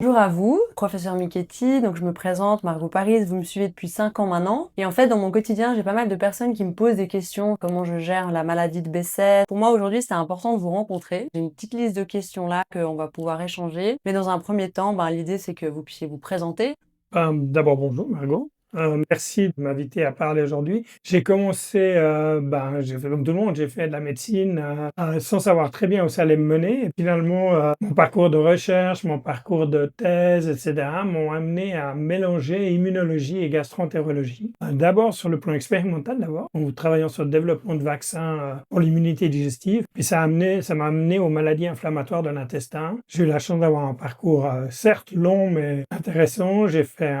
Bonjour à vous, professeur Michetti, donc je me présente, Margot Paris, vous me suivez depuis 5 ans maintenant. Et en fait, dans mon quotidien, j'ai pas mal de personnes qui me posent des questions, comment je gère la maladie de Behçet. Pour moi, aujourd'hui, c'était important de vous rencontrer. J'ai une petite liste de questions là qu'on va pouvoir échanger. Mais dans un premier temps, l'idée, c'est que vous puissiez vous présenter. D'abord, bonjour Margot. Merci de m'inviter à parler aujourd'hui. J'ai commencé, j'ai fait comme tout le monde, j'ai fait de la médecine sans savoir très bien où ça allait me mener. Et finalement, mon parcours de recherche, mon parcours de thèse, etc., m'ont amené à mélanger immunologie et gastroentérologie. D'abord sur le plan expérimental, en travaillant sur le développement de vaccins pour l'immunité digestive. Puis ça m'a amené aux maladies inflammatoires de l'intestin. J'ai eu la chance d'avoir un parcours certes long mais intéressant. J'ai fait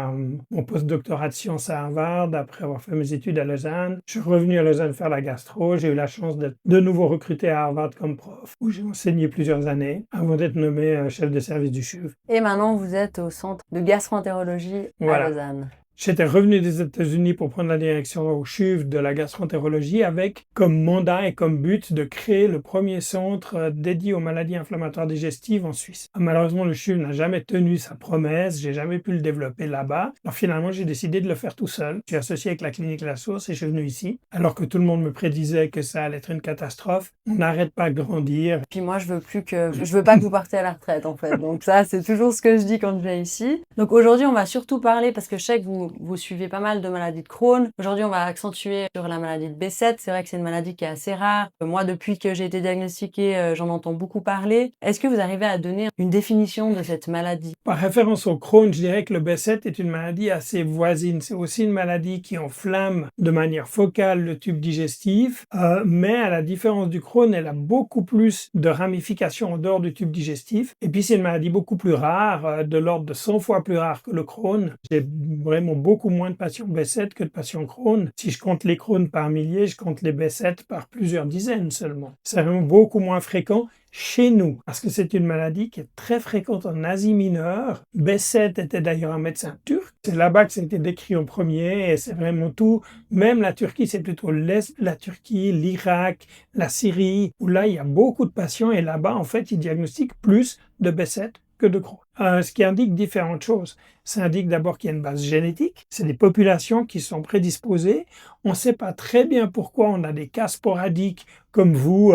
mon postdoctorat de sciences à Harvard après avoir fait mes études à Lausanne. Je suis revenu à Lausanne faire la gastro. J'ai eu la chance d'être de nouveau recruté à Harvard comme prof, où j'ai enseigné plusieurs années avant d'être nommé chef de service du CHUV. Et maintenant, vous êtes au centre de gastroentérologie à Voilà. Lausanne. J'étais revenu des États-Unis pour prendre la direction au CHUV de la gastroentérologie avec comme mandat et comme but de créer le premier centre dédié aux maladies inflammatoires digestives en Suisse. Malheureusement, le CHUV n'a jamais tenu sa promesse, j'ai jamais pu le développer là-bas. Alors finalement, j'ai décidé de le faire tout seul. Je suis associé avec la clinique La Source et je suis venu ici. Alors que tout le monde me prédisait que ça allait être une catastrophe, on n'arrête pas de grandir. Puis moi, je veux pas que vous partiez à la retraite, en fait. Donc ça, c'est toujours ce que je dis quand je viens ici. Donc aujourd'hui, on va surtout parler, parce que je sais que vous suivez pas mal de maladies de Crohn. Aujourd'hui, on va accentuer sur la maladie de Behçet. C'est vrai que c'est une maladie qui est assez rare. Moi, depuis que j'ai été diagnostiquée, j'en entends beaucoup parler. Est-ce que vous arrivez à donner une définition de cette maladie? Par référence au Crohn, je dirais que le Behçet est une maladie assez voisine. C'est aussi une maladie qui enflamme de manière focale le tube digestif, mais à la différence du Crohn, elle a beaucoup plus de ramifications en dehors du tube digestif. Et puis c'est une maladie beaucoup plus rare, de l'ordre de 100 fois plus rare que le Crohn. J'ai vraiment beaucoup moins de patients Behçet que de patients Crohn. Si je compte les Crohn par milliers, je compte les Behçet par plusieurs dizaines seulement. C'est vraiment beaucoup moins fréquent chez nous, parce que c'est une maladie qui est très fréquente en Asie mineure. Behçet était d'ailleurs un médecin turc. C'est là-bas que ça a été décrit en premier, et c'est vraiment tout. Même la Turquie, c'est plutôt l'Est de la Turquie, l'Irak, la Syrie, où là, il y a beaucoup de patients, et là-bas, en fait, ils diagnostiquent plus de Behçet que de Crohn. Ce qui indique différentes choses. Ça indique d'abord qu'il y a une base génétique. C'est des populations qui sont prédisposées. On ne sait pas très bien pourquoi on a des cas sporadiques comme vous,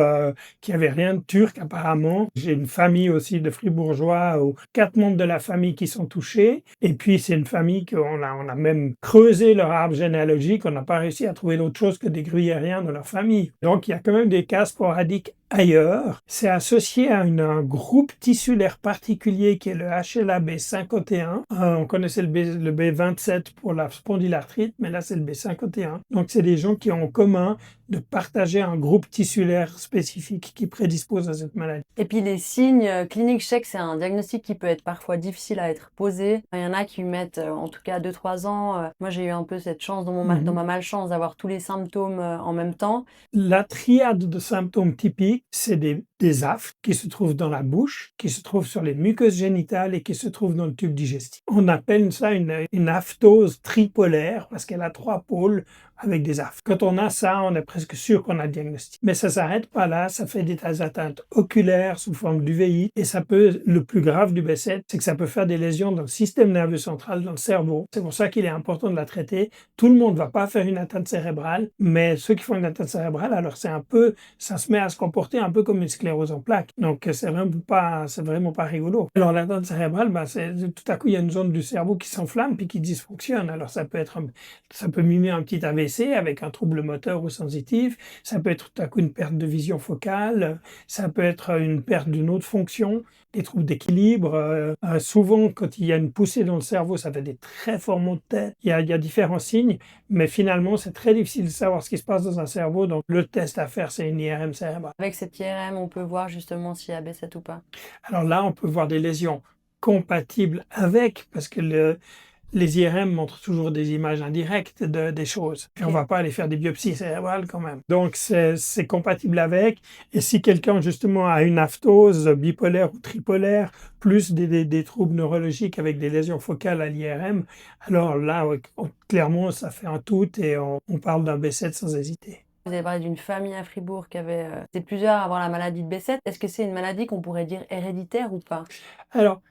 qui n'avez rien de turc apparemment. J'ai une famille aussi de fribourgeois, où 4 membres de la famille qui sont touchés. Et puis c'est une famille on a même creusé leur arbre généalogique. On n'a pas réussi à trouver d'autre chose que des gruyériens dans leur famille. Donc il y a quand même des cas sporadiques ailleurs. C'est associé à un groupe tissulaire particulier qui est le HLA-B51. On connaissait le B27 pour la spondylarthrite, mais là c'est le B51. Donc c'est des gens qui ont en commun de partager un groupe tissulaire spécifique qui prédispose à cette maladie. Et puis les signes cliniques, je sais que c'est un diagnostic qui peut être parfois difficile à être posé. Il y en a qui mettent en tout cas 2-3 ans. Moi, j'ai eu un peu cette chance dans ma malchance d'avoir tous les symptômes en même temps. La triade de symptômes typiques, c'est des aftes qui se trouvent dans la bouche, qui se trouvent sur les muqueuses génitales et qui se trouvent dans le tube digestif. On appelle ça une aphthose tripolaire parce qu'elle a 3 pôles avec des aftes. Quand on a ça, on est presque sûr qu'on a le diagnostic. Mais ça s'arrête pas là, ça fait des atteintes oculaires sous forme d'uvéite et ça peut, le plus grave du Behçet, c'est que ça peut faire des lésions dans le système nerveux central, dans le cerveau. C'est pour ça qu'il est important de la traiter. Tout le monde va pas faire une atteinte cérébrale, mais ceux qui font une atteinte cérébrale, alors ça se met à se comporter un peu comme une sclérose en plaques. Donc c'est vraiment pas rigolo. Alors l'atteinte cérébrale, tout à coup il y a une zone du cerveau qui s'enflamme puis qui dysfonctionne. Alors ça peut mimer un petit AVC avec un trouble moteur ou sensitif. Ça peut être tout à coup une perte de vision focale. Ça peut être une perte d'une autre fonction, des troubles d'équilibre. Souvent, quand il y a une poussée dans le cerveau, ça fait des très forts maux de tête. Il y a différents signes, mais finalement, c'est très difficile de savoir ce qui se passe dans un cerveau. Donc, le test à faire, c'est une IRM cérébrale. Avec cette IRM, on peut voir justement s'il y a Behçet ou pas. Alors là, on peut voir des lésions compatibles avec, parce que les IRM montrent toujours des images indirectes des choses. Puis on va pas aller faire des biopsies cérébrales quand même. Donc c'est compatible avec. Et si quelqu'un justement a une aphthose bipolaire ou tripolaire, plus des troubles neurologiques avec des lésions focales à l'IRM, alors là, clairement, ça fait un tout et on parle d'un Behçet sans hésiter. Vous avez parlé d'une famille à Fribourg qui avait c'était plusieurs à avoir la maladie de Behçet. Est-ce que c'est une maladie qu'on pourrait dire héréditaire ou pas? Alors,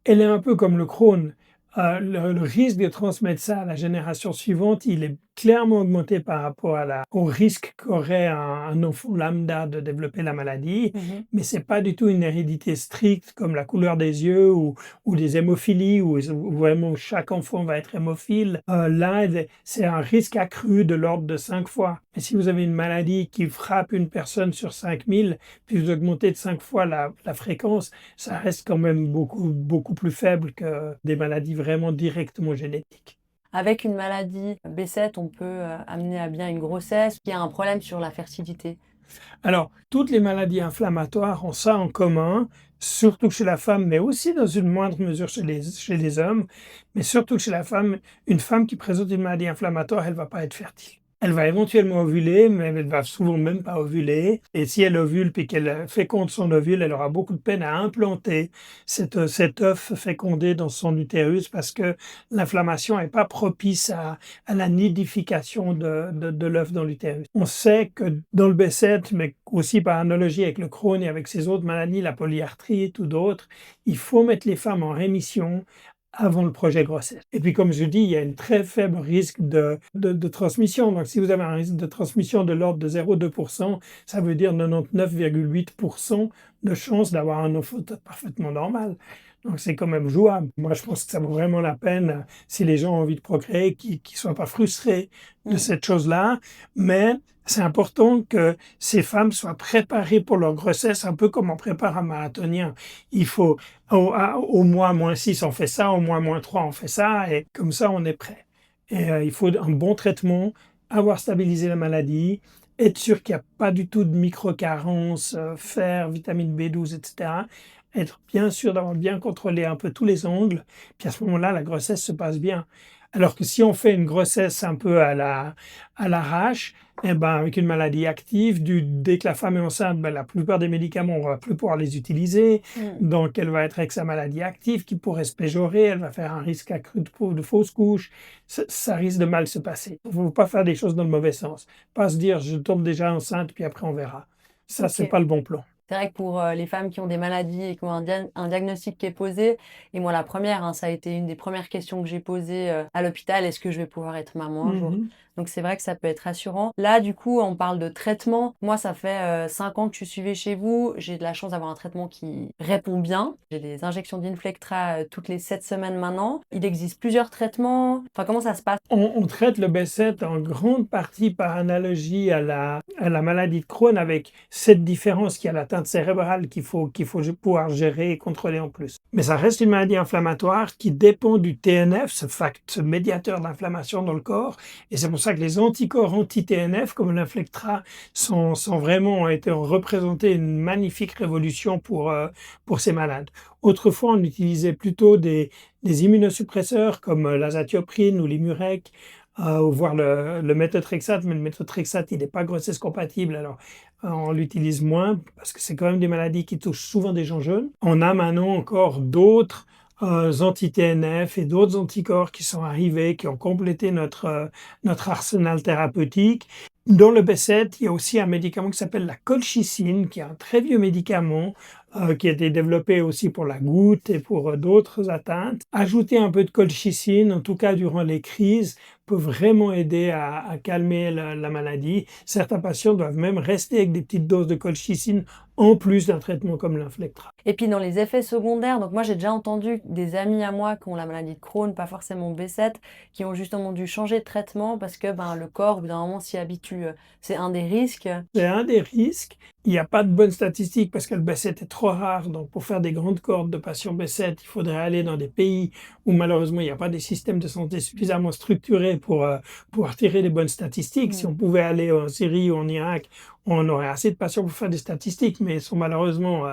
elle est un peu comme le Crohn. Le risque de transmettre ça à la génération suivante, il est clairement augmenté par rapport au risque qu'aurait un enfant lambda de développer la maladie, Mmh. mais c'est pas du tout une hérédité stricte comme la couleur des yeux ou des hémophilies où vraiment chaque enfant va être hémophile. Là, c'est un risque accru de l'ordre de 5 fois. Et si vous avez une maladie qui frappe une personne sur 5000, puis vous augmentez de 5 fois la fréquence, ça reste quand même beaucoup plus faible que des maladies vraiment directement génétiques. Avec une maladie B7, on peut, amener à bien une grossesse qui a un problème sur la fertilité. Alors, toutes les maladies inflammatoires ont ça en commun, surtout chez la femme, mais aussi dans une moindre mesure chez les hommes, mais surtout chez la femme. Une femme qui présente une maladie inflammatoire, elle va pas être fertile. Elle va éventuellement ovuler, mais elle va souvent même pas ovuler. Et si elle ovule puis qu'elle féconde son ovule, elle aura beaucoup de peine à implanter cet œuf fécondé dans son utérus parce que l'inflammation n'est pas propice à la nidification de l'œuf dans l'utérus. On sait que dans le B7, mais aussi par analogie avec le Crohn et avec ces autres maladies, la polyarthrite ou d'autres, il faut mettre les femmes en rémission avant le projet grossesse. Et puis, comme je dis, il y a un très faible risque de transmission. Donc, si vous avez un risque de transmission de l'ordre de 0,2%, ça veut dire 99,8% de chance d'avoir un enfant parfaitement normal. Donc, c'est quand même jouable. Moi, je pense que ça vaut vraiment la peine, si les gens ont envie de procréer, qu'ils ne soient pas frustrés de Mmh. cette chose-là. Mais c'est important que ces femmes soient préparées pour leur grossesse, un peu comme on prépare un marathonien. Il faut au mois -6, on fait ça, au mois -3, on fait ça, et comme ça, on est prêt. Et il faut un bon traitement, avoir stabilisé la maladie, être sûr qu'il n'y a pas du tout de micro-carences, fer, vitamine B12, etc. Être bien sûr d'avoir bien contrôlé un peu tous les angles, puis à ce moment-là, la grossesse se passe bien. Alors que si on fait une grossesse un peu à l'arrache, eh ben, avec une maladie active, dès que la femme est enceinte, ben, la plupart des médicaments, on va plus pouvoir les utiliser. Mmh. Donc, elle va être avec sa maladie active qui pourrait se péjorer. Elle va faire un risque accru de fausse couche. Ça risque de mal se passer. Il ne faut pas faire des choses dans le mauvais sens. Pas se dire, je tombe déjà enceinte, puis après on verra. Ça, c'est OK. pas le bon plan. C'est vrai que pour, les femmes qui ont des maladies et qui ont un diagnostic qui est posé et moi la première, hein, ça a été une des premières questions que j'ai posées, à l'hôpital: «Est-ce que je vais pouvoir être maman un jour?» Mhm. Donc c'est vrai que ça peut être rassurant. Là, du coup, on parle de traitement. Moi, ça fait, 5 ans que je suis suivie chez vous. J'ai de la chance d'avoir un traitement qui répond bien. J'ai des injections d'Inflectra, toutes les 7 semaines maintenant. Il existe plusieurs traitements. Enfin, comment ça se passe? On traite le B7 en grande partie par analogie à la maladie de Crohn, avec cette différence qu'il y a l'atteinte cérébrale qu'il faut pouvoir gérer et contrôler en plus. Mais ça reste une maladie inflammatoire qui dépend du TNF, ce médiateur d'inflammation dans le corps. Et c'est pour ça que les anticorps anti-TNF, comme l'Inflectra, ont été représentés une magnifique révolution pour ces malades. Autrefois, on utilisait plutôt des immunosuppresseurs comme l'azatioprine ou l'Imurec, voire le méthotrexate, mais le méthotrexate, il n'est pas grossesse compatible, alors on l'utilise moins parce que c'est quand même des maladies qui touchent souvent des gens jeunes. On a maintenant encore d'autres anti-TNF et d'autres anticorps qui sont arrivés, qui ont complété notre arsenal thérapeutique. Dans le B7, il y a aussi un médicament qui s'appelle la colchicine, qui est un très vieux médicament qui a été développé aussi pour la goutte et pour d'autres atteintes. Ajouter un peu de colchicine, en tout cas durant les crises, peut vraiment aider à calmer la maladie. Certains patients doivent même rester avec des petites doses de colchicine en plus d'un traitement comme l'Inflectra. Et puis dans les effets secondaires, donc moi j'ai déjà entendu des amis à moi qui ont la maladie de Crohn, pas forcément B7, qui ont justement dû changer de traitement parce que ben, le corps, au bout d'un moment, s'y habitue. C'est un des risques. C'est un des risques. Il n'y a pas de bonnes statistiques parce que le B7 est trop rare. Donc, pour faire des grandes cohortes de patients B7, il faudrait aller dans des pays où malheureusement il n'y a pas des systèmes de santé suffisamment structurés pour pouvoir tirer des bonnes statistiques. Si on pouvait aller en Syrie ou en Irak, on aurait assez de patients pour faire des statistiques, mais ils sont malheureusement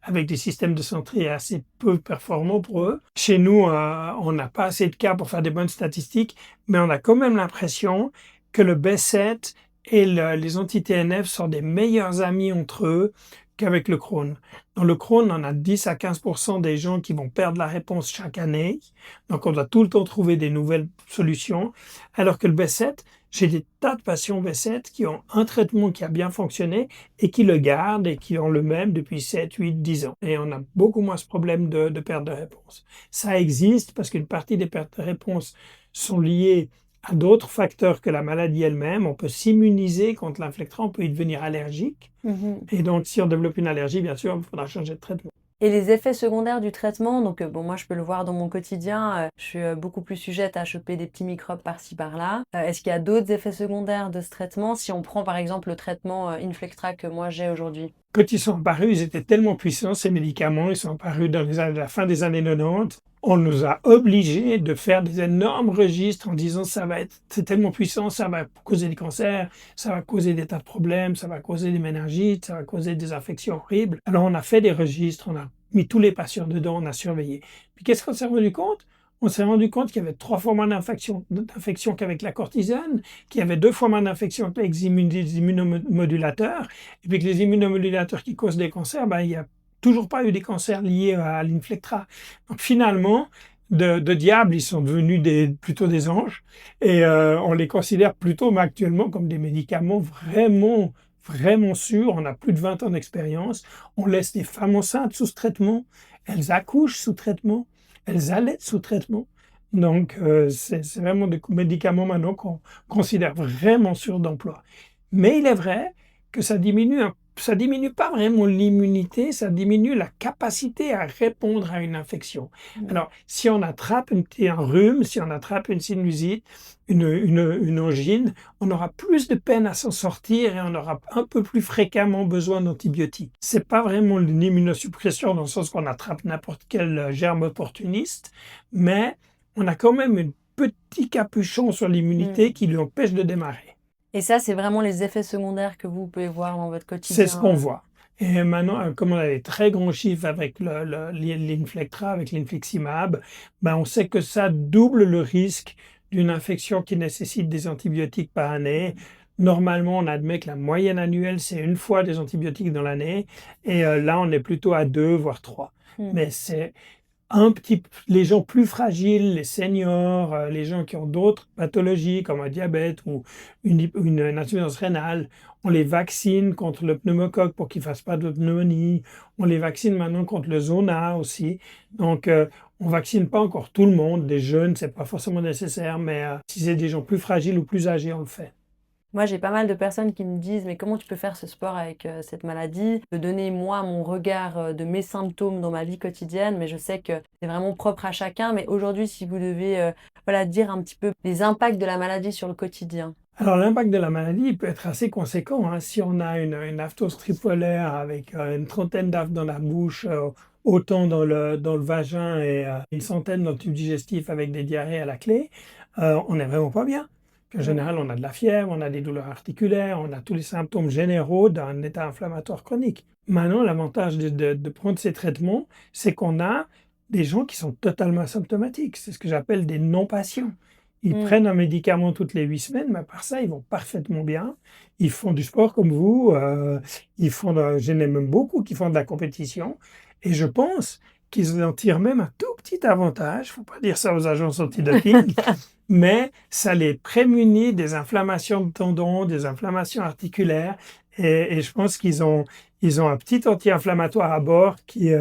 avec des systèmes de santé assez peu performants pour eux. Chez nous, on n'a pas assez de cas pour faire des bonnes statistiques, mais on a quand même l'impression que le B7 et les anti-TNF sont des meilleurs amis entre eux qu'avec le Crohn. Dans le Crohn, on a 10 à 15% des gens qui vont perdre la réponse chaque année. Donc, on doit tout le temps trouver des nouvelles solutions. Alors que le B7, j'ai des tas de patients B7 qui ont un traitement qui a bien fonctionné et qui le gardent et qui ont le même depuis 7, 8, 10 ans. Et on a beaucoup moins ce problème de perte de réponse. Ça existe parce qu'une partie des pertes de réponse sont liées à d'autres facteurs que la maladie elle-même. On peut s'immuniser contre l'inflectra, on peut y devenir allergique. Et donc, si on développe une allergie, bien sûr, il faudra changer de traitement. Et les effets secondaires du traitement, donc bon, moi je peux le voir dans mon quotidien, je suis beaucoup plus sujette à choper des petits microbes par-ci par-là. Est-ce qu'il y a d'autres effets secondaires de ce traitement si on prend par exemple le traitement Inflectra que moi j'ai aujourd'hui? Quand ils sont apparus, ils étaient tellement puissants, ces médicaments, ils sont apparus dans la fin des années 90. On nous a obligés de faire des énormes registres en disant c'est tellement puissant, ça va causer des cancers, ça va causer des tas de problèmes, ça va causer des méningites, ça va causer des infections horribles. Alors on a fait des registres, on a mis tous les patients dedans, on a surveillé. Puis qu'est-ce qu'on s'est rendu compte? On s'est rendu compte qu'il y avait 3 fois moins d'infections qu'avec la cortisone, qu'il y avait 2 fois moins d'infections qu'avec les immunomodulateurs, et puis que les immunomodulateurs qui causent des cancers, il n'y a toujours pas eu des cancers liés à l'Inflectra. Donc finalement, de diables, ils sont devenus plutôt des anges, et on les considère plutôt actuellement comme des médicaments vraiment sûrs. On a plus de 20 ans d'expérience. On laisse les femmes enceintes sous ce traitement, elles accouchent sous traitement, elles allaitent sous traitement. Donc, c'est vraiment des médicaments maintenant qu'on considère vraiment sûrs d'emploi. Mais il est vrai que ça diminue pas vraiment l'immunité, ça diminue la capacité à répondre à une infection. Alors, si on attrape un rhume, si on attrape une sinusite, une angine, on aura plus de peine à s'en sortir et on aura un peu plus fréquemment besoin d'antibiotiques. C'est pas vraiment une immunosuppression dans le sens qu'on attrape n'importe quel germe opportuniste, mais on a quand même un petit capuchon sur l'immunité qui lui empêche de démarrer. Et ça, c'est vraiment les effets secondaires que vous pouvez voir dans votre quotidien? C'est ce qu'on voit. Et maintenant, comme on a des très grands chiffres avec l'Inflectra, avec l'Infliximab, on sait que ça double le risque d'une infection qui nécessite des antibiotiques par année. Normalement, on admet que la moyenne annuelle, c'est 1 fois des antibiotiques dans l'année. Et là, on est plutôt à 2, voire 3. Mais c'est les gens plus fragiles, les seniors, les gens qui ont d'autres pathologies comme un diabète ou une insuffisance rénale, on les vaccine contre le pneumocoque pour qu'ils ne fassent pas de pneumonie. On les vaccine maintenant contre le zona aussi. Donc, on ne vaccine pas encore tout le monde. Des jeunes, ce n'est pas forcément nécessaire, mais si c'est des gens plus fragiles ou plus âgés, on le fait. Moi, j'ai pas mal de personnes qui me disent « Mais comment tu peux faire ce sport avec cette maladie ?» De donner, moi, mon regard de mes symptômes dans ma vie quotidienne, mais je sais que c'est vraiment propre à chacun. Mais aujourd'hui, si vous devez dire un petit peu les impacts de la maladie sur le quotidien. Alors, l'impact de la maladie il peut être assez conséquent. Si on a une aphthose tripolaire avec une trentaine d'aphtes dans la bouche, autant dans le vagin et une centaine dans le tube digestif avec des diarrhées à la clé, on n'est vraiment pas bien. En général, on a de la fièvre, on a des douleurs articulaires, on a tous les symptômes généraux d'un état inflammatoire chronique. Maintenant, l'avantage de prendre ces traitements, c'est qu'on a des gens qui sont totalement asymptomatiques. C'est ce que j'appelle des non-patients. Ils prennent un médicament toutes les 8 semaines, mais à part ça, ils vont parfaitement bien. Ils font du sport comme vous, j'en ai même beaucoup qui font de la compétition. Et je pense qu'ils en tirent même un tout petit avantage, il ne faut pas dire ça aux agences antidoping, mais ça les prémunit des inflammations de tendons, des inflammations articulaires, et je pense qu'ils ont un petit anti-inflammatoire à bord qui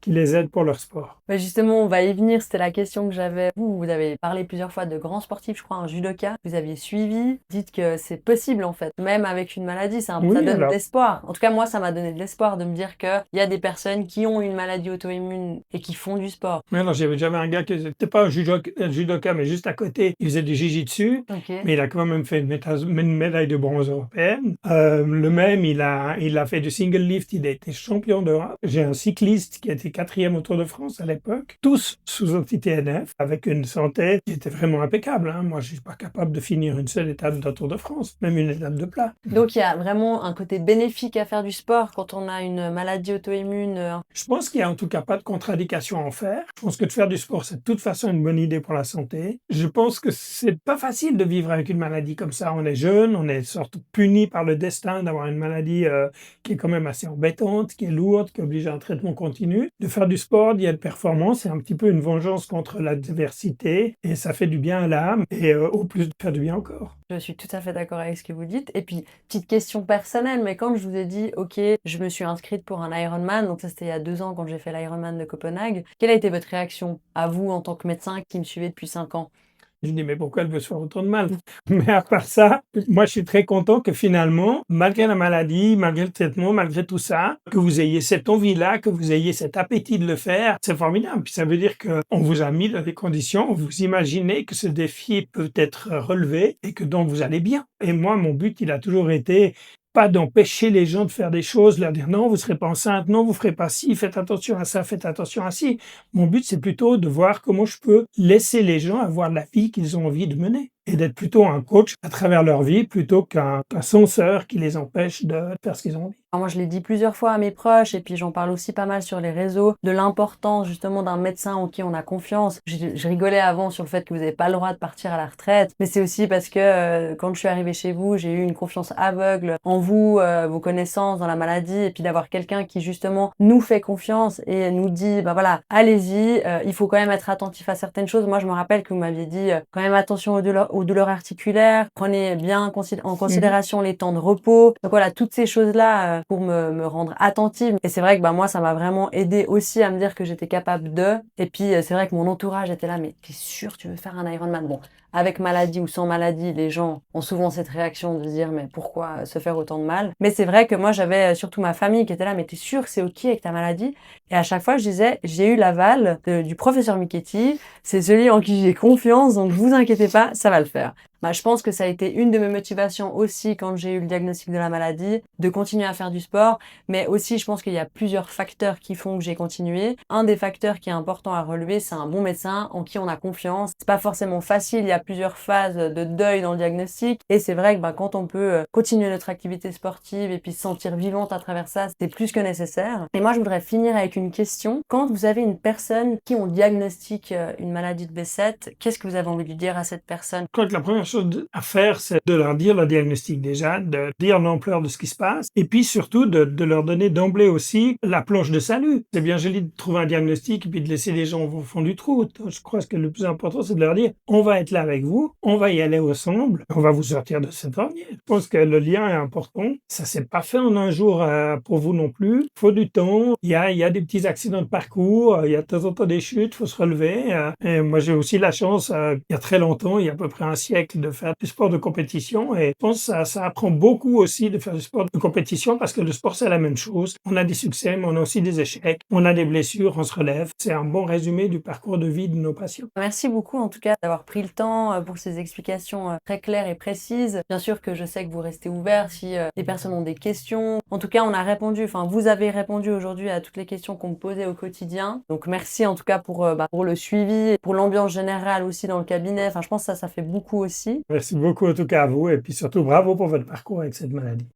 les aide pour leur sport. Justement, on va y venir, c'était la question que j'avais. Vous avez parlé plusieurs fois de grands sportifs, je crois, un judoka. Vous aviez suivi, dites que c'est possible en fait, même avec une maladie, ça donne de l'espoir. En tout cas, moi, ça m'a donné de l'espoir de me dire qu'il y a des personnes qui ont une maladie auto-immune et qui font du sport. Mais alors, j'avais un gars qui n'était pas un judoka, mais juste à côté, il faisait du jiu-jitsu, mais il a quand même fait une médaille de bronze européenne. Le même, il a fait du single lift, il a été champion d'Europe. J'ai un cycliste qui été 4e au Tour de France à l'époque, tous sous anti-TNF, avec une santé qui était vraiment impeccable, hein. Moi, je suis pas capable de finir une seule étape d'un Tour de France, même une étape de plat. Donc il y a vraiment un côté bénéfique à faire du sport quand on a une maladie auto-immune. Je pense qu'il y a en tout cas pas de contre-indication à en faire. Je pense que de faire du sport, c'est de toute façon une bonne idée pour la santé. Je pense que c'est pas facile de vivre avec une maladie comme ça. On est jeune, on est sorte puni par le destin d'avoir une maladie qui est quand même assez embêtante, qui est lourde, qui oblige à un traitement continu. De faire du sport, d'y être performant, c'est un petit peu une vengeance contre l'adversité et ça fait du bien à l'âme et au plus de faire du bien au corps. Je suis tout à fait d'accord avec ce que vous dites. Et puis, petite question personnelle, mais quand je vous ai dit, OK, je me suis inscrite pour un Ironman, donc ça c'était il y a 2 ans quand j'ai fait l'Ironman de Copenhague, quelle a été votre réaction à vous en tant que médecin qui me suivez depuis 5 ans? Je dis: «Mais pourquoi elle veut se faire autant de mal?» Mais à part ça, moi je suis très content que finalement, malgré la maladie, malgré le traitement, malgré tout ça, que vous ayez cette envie-là, que vous ayez cet appétit de le faire, c'est formidable. Puis ça veut dire qu'on vous a mis dans des conditions où vous imaginez que ce défi peut être relevé et que donc vous allez bien. Et moi, mon but, il a toujours été pas d'empêcher les gens de faire des choses, leur dire: «Non, vous serez pas enceinte, non, vous ferez pas ci, faites attention à ça, faites attention à ci». Mon but, c'est plutôt de voir comment je peux laisser les gens avoir la vie qu'ils ont envie de mener et d'être plutôt un coach à travers leur vie plutôt qu'un censeur qui les empêche de faire ce qu'ils ont envie. Alors moi, je l'ai dit plusieurs fois à mes proches, et puis j'en parle aussi pas mal sur les réseaux, de l'importance justement d'un médecin en qui on a confiance. Je rigolais avant sur le fait que vous n'avez pas le droit de partir à la retraite, mais c'est aussi parce que quand je suis arrivée chez vous, j'ai eu une confiance aveugle en vous, vos connaissances dans la maladie, et puis d'avoir quelqu'un qui justement nous fait confiance et nous dit, bah voilà, allez-y, il faut quand même être attentif à certaines choses. Moi, je me rappelle que vous m'aviez dit quand même attention aux douleurs articulaires, prenez bien en considération les temps de repos. Donc voilà, toutes ces choses-là pour me rendre attentive. Et c'est vrai que bah, moi, ça m'a vraiment aidé aussi à me dire que j'étais capable de. Et puis, c'est vrai que mon entourage était là, mais t'es sûr tu veux faire un Ironman? Bon, avec maladie ou sans maladie, les gens ont souvent cette réaction de se dire, mais pourquoi se faire autant de mal? Mais c'est vrai que moi, j'avais surtout ma famille qui était là, mais t'es sûr que c'est OK avec ta maladie? Et à chaque fois, je disais, j'ai eu l'aval du professeur Michetti, c'est celui en qui j'ai confiance, donc vous inquiétez pas, ça va le faire. Bah, je pense que ça a été une de mes motivations aussi quand j'ai eu le diagnostic de la maladie, de continuer à faire du sport, mais aussi je pense qu'il y a plusieurs facteurs qui font que j'ai continué. Un des facteurs qui est important à relever, c'est un bon médecin en qui on a confiance. C'est pas forcément facile, il y a plusieurs phases de deuil dans le diagnostic, et c'est vrai que bah, quand on peut continuer notre activité sportive et puis se sentir vivante à travers ça, c'est plus que nécessaire. Et moi je voudrais finir avec une question. Quand vous avez une personne qui on diagnostique une maladie de B7, qu'est-ce que vous avez envie de lui dire à cette personne? Je crois que la première chose à faire, c'est de leur dire le diagnostic déjà, de dire l'ampleur de ce qui se passe, et puis surtout de leur donner d'emblée aussi la planche de salut. C'est bien joli de trouver un diagnostic et puis de laisser les gens au fond du trou. Je crois que le plus important, c'est de leur dire, on va être là avec vous, on va y aller ensemble, on va vous sortir de cette ornière. Je pense que le lien est important. Ça s'est pas fait en un jour pour vous non plus. Il faut du temps. Il y a des petits accidents de parcours, il y a de temps en temps des chutes, il faut se relever. Et moi, j'ai aussi la chance, il y a très longtemps, il y a à peu près un siècle, de faire du sport de compétition, et je pense que ça apprend beaucoup aussi de faire du sport de compétition parce que le sport, c'est la même chose. On a des succès, mais on a aussi des échecs. On a des blessures, on se relève. C'est un bon résumé du parcours de vie de nos patients. Merci beaucoup en tout cas d'avoir pris le temps pour ces explications très claires et précises. Bien sûr que je sais que vous restez ouvert si les personnes ont des questions. En tout cas, on a répondu, enfin vous avez répondu aujourd'hui à toutes les questions qu'on me posait au quotidien. Donc merci en tout cas pour le suivi, pour l'ambiance générale aussi dans le cabinet. Enfin je pense que ça fait beaucoup aussi. Merci beaucoup en tout cas à vous et puis surtout bravo pour votre parcours avec cette maladie.